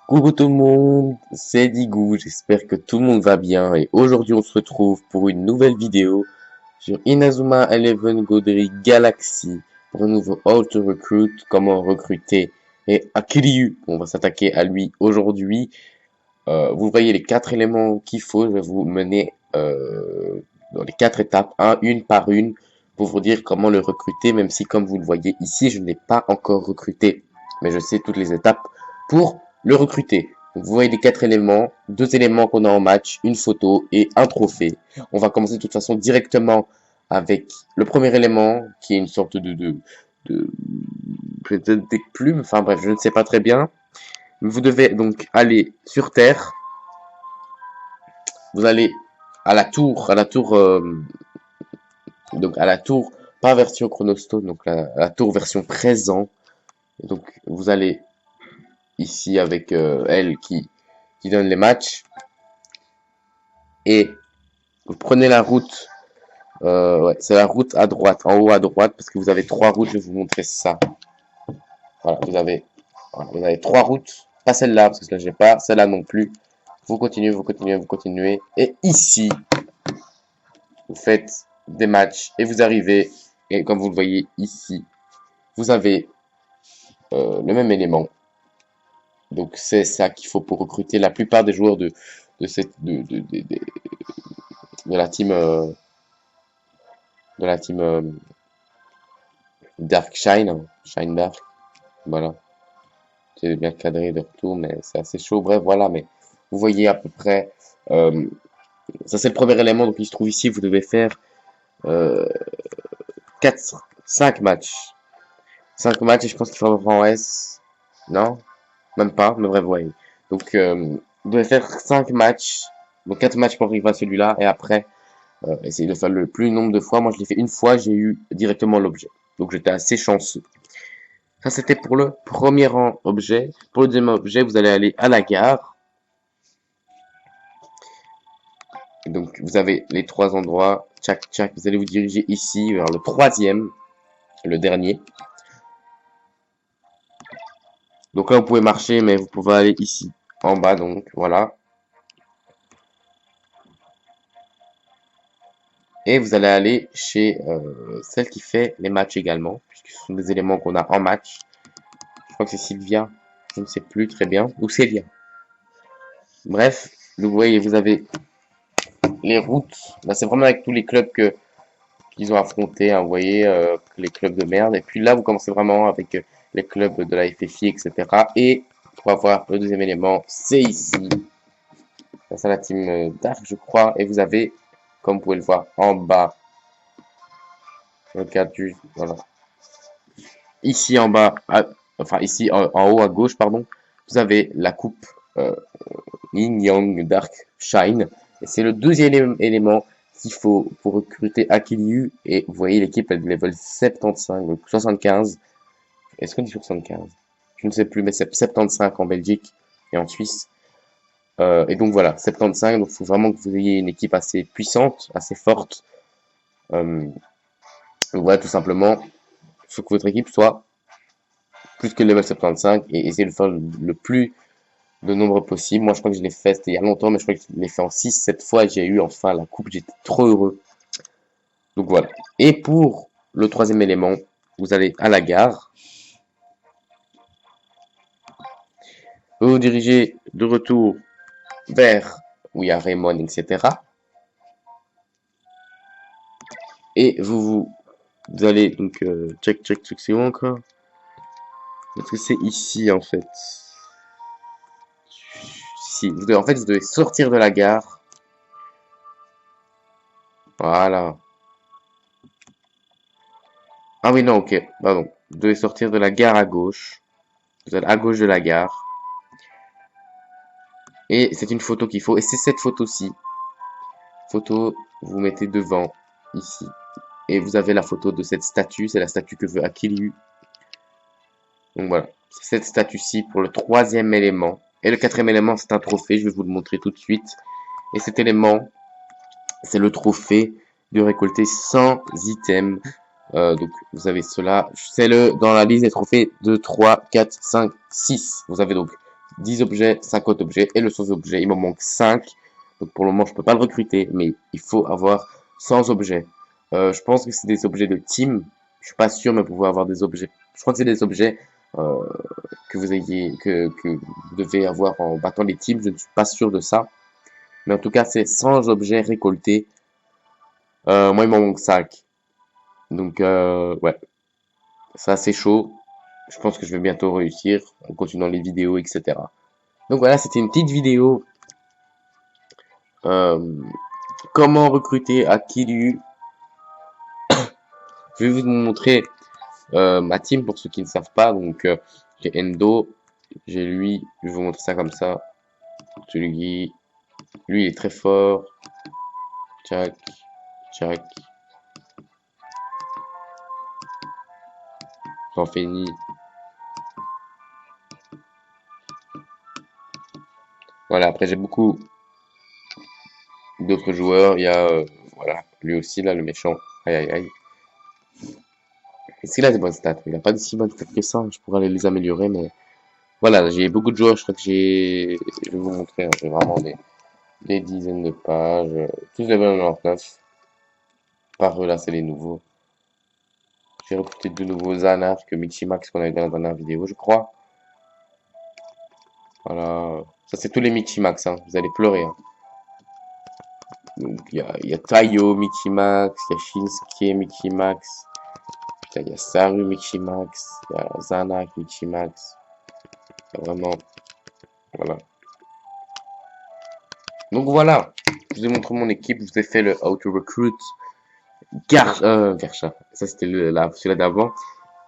Coucou tout le monde, c'est Digou, j'espère que tout le monde va bien et aujourd'hui on se retrouve pour une nouvelle vidéo sur Inazuma Eleven Godry Galaxy pour un nouveau How to Recruit, comment recruter et Akiryu. On va s'attaquer à lui aujourd'hui. Vous voyez les 4 éléments qu'il faut, je vais vous mener dans les 4 étapes, une par une, pour vous dire comment le recruter, même si comme vous le voyez ici, je ne l'ai pas encore recruté, mais je sais toutes les étapes pour le recruter. Donc, vous voyez les 4 éléments, 2 éléments qu'on a en match, une photo et un trophée. On va commencer de toute façon directement avec le premier élément, qui est une sorte de peut-être des plumes, enfin bref, je ne sais pas très bien. Vous devez donc aller sur Terre. Vous allez donc à la tour, pas version Chronostone, donc la tour version présent. Et donc vous allez ici avec elle qui donne les matchs. Et vous prenez la route, ouais, c'est la route à droite, en haut à droite, parce que vous avez 3 routes, je vais vous montrer ça. Voilà, vous avez 3 routes, pas celle-là, parce que là j'ai pas, celle-là non plus. Vous continuez, vous continuez, vous continuez. Et ici, vous faites des matchs et vous arrivez, et comme vous le voyez ici, vous avez le même élément. Donc c'est ça qu'il faut pour recruter la plupart des joueurs de la team Dark Shine, hein, Shine Dark. Voilà. C'est bien cadré de retour, mais c'est assez chaud. Bref, voilà, mais vous voyez à peu près. Ça c'est le premier élément, donc il se trouve ici, vous devez faire 5 matchs. 5 matchs et je pense qu'il faut avoir en S. Non, même pas, mais bref, ouais. Donc, vous devez faire 5 matchs. Donc, 4 matchs pour arriver à celui-là. Et après, essayer de faire le plus nombre de fois. Moi, je l'ai fait une fois, j'ai eu directement l'objet. Donc, j'étais assez chanceux. Ça, c'était pour le premier objet. Pour le deuxième objet, vous allez aller à la gare. Et donc, vous avez les 3 endroits. Tchac, tchac. Vous allez vous diriger ici vers le troisième, le dernier. Donc là, vous pouvez marcher, mais vous pouvez aller ici, en bas, donc, voilà. Et vous allez aller chez celle qui fait les matchs également, puisque ce sont des éléments qu'on a en match. Je crois que c'est Sylvia, je ne sais plus très bien, ou Célia. Bref, vous voyez, vous avez les routes. Là, c'est vraiment avec tous les clubs qu'ils ont affrontés, hein, vous voyez, les clubs de merde. Et puis là, vous commencez vraiment avec les clubs de la FFI, etc. Et pour avoir le deuxième élément, c'est ici. C'est la team Dark, je crois. Et vous avez, comme vous pouvez le voir, en bas, le cadre du... Voilà. Ici en bas, enfin ici en haut à gauche, pardon, vous avez la coupe Yin Yang Dark Shine. Et c'est le deuxième élément qu'il faut pour recruter Akiryu. Et vous voyez l'équipe elle level 75, donc 75. Est-ce qu'on dit 75? Je ne sais plus, mais c'est 75 en Belgique et en Suisse. Et donc voilà, 75, donc il faut vraiment que vous ayez une équipe assez puissante, assez forte. Donc voilà, tout simplement, il faut que votre équipe soit plus que le level 75 et essayer de faire le plus de nombre possible. Moi, je crois que je l'ai fait, c'était il y a longtemps, mais je crois que je l'ai fait en 6-7 fois et j'ai eu enfin la coupe, j'étais trop heureux. Donc voilà. Et pour le troisième élément, vous allez à la gare. Vous vous dirigez de retour vers où il y a Raymond, etc. Et vous allez donc check, c'est où encore? Parce que c'est ici en fait. Si, en fait, vous devez sortir de la gare. Voilà. Ah oui, non, ok. Pardon. Vous devez sortir de la gare à gauche. Vous êtes à gauche de la gare. Et c'est une photo qu'il faut. Et c'est cette photo-ci. Photo, vous mettez devant, ici. Et vous avez la photo de cette statue. C'est la statue que veut Akiryu. Donc voilà. C'est cette statue-ci pour le troisième élément. Et le quatrième élément, c'est un trophée. Je vais vous le montrer tout de suite. Et cet élément, c'est le trophée de récolter 100 items. Donc vous avez cela, c'est dans la liste des trophées 2, 3, 4, 5, 6. Vous avez donc 10 objets, 50 objets et le sans objet. Il m'en manque 5. Donc pour le moment, je peux pas le recruter, mais il faut avoir 100 objets. Je pense que c'est des objets de team. Je suis pas sûr, mais vous pouvez avoir des objets. Je crois que c'est des objets euh, que vous devez avoir en battant les teams. Je ne suis pas sûr de ça. Mais en tout cas, c'est 100 objets récoltés. Moi, il m'en manque 5. Donc, ouais, c'est assez chaud. Je pense que je vais bientôt réussir en continuant les vidéos, etc. Donc voilà, c'était une petite vidéo. Euh, comment recruter à Kiryu. Je vais vous montrer ma team pour ceux qui ne savent pas. Donc, j'ai Endo, j'ai lui. Je vais vous montrer ça comme ça. Celui lui, il est très fort. Tchac, tchac. J'en fais ni. Voilà, après j'ai beaucoup d'autres joueurs. Il y a, voilà, lui aussi, là, le méchant. Aïe, aïe, aïe. Est-ce qu'il a des bonnes stats? Il n'a pas de si bonnes stats que ça. Je pourrais aller les améliorer, mais voilà, j'ai beaucoup de joueurs. Je crois que j'ai. Je vais vous montrer. Hein, j'ai vraiment des dizaines de pages. Tous level 99. Par eux, là, c'est les nouveaux. J'ai recruté de nouveaux Zanar que Michimax qu'on avait dans la dernière vidéo, je crois. Voilà. Ça, c'est tous les Michimax. Hein. Vous allez pleurer. Hein. Donc, il y a Taiyo, Michimax. Il y a Shinsuke, Michimax. Putain, il y a Saru, Michimax. Il y a Zanak, Michimax. Vraiment, voilà. Donc voilà, je vous ai montré mon équipe, je vous ai fait le How to Recruit Garsha. Ça c'était celui-là d'avant.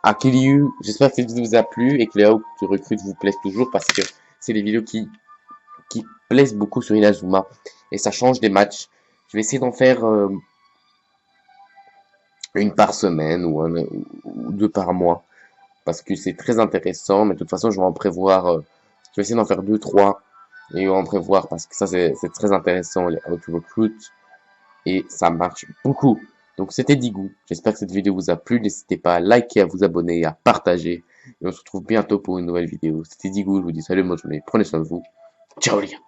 À Kiryu, j'espère que cette vidéo vous a plu et que les How to Recruit vous plaisent toujours parce que c'est des vidéos qui plaisent beaucoup sur Inazuma et ça change des matchs. Je vais essayer d'en faire une par semaine ou deux par mois parce que c'est très intéressant, mais de toute façon je vais en prévoir, je vais essayer d'en faire deux, trois et en prévoir parce que ça c'est très intéressant les How to Recruit et ça marche beaucoup. Donc c'était Digou, j'espère que cette vidéo vous a plu, n'hésitez pas à liker, à vous abonner et à partager et on se retrouve bientôt pour une nouvelle vidéo. C'était Digou, je vous dis salut, bonne journée, prenez soin de vous, ciao les gars.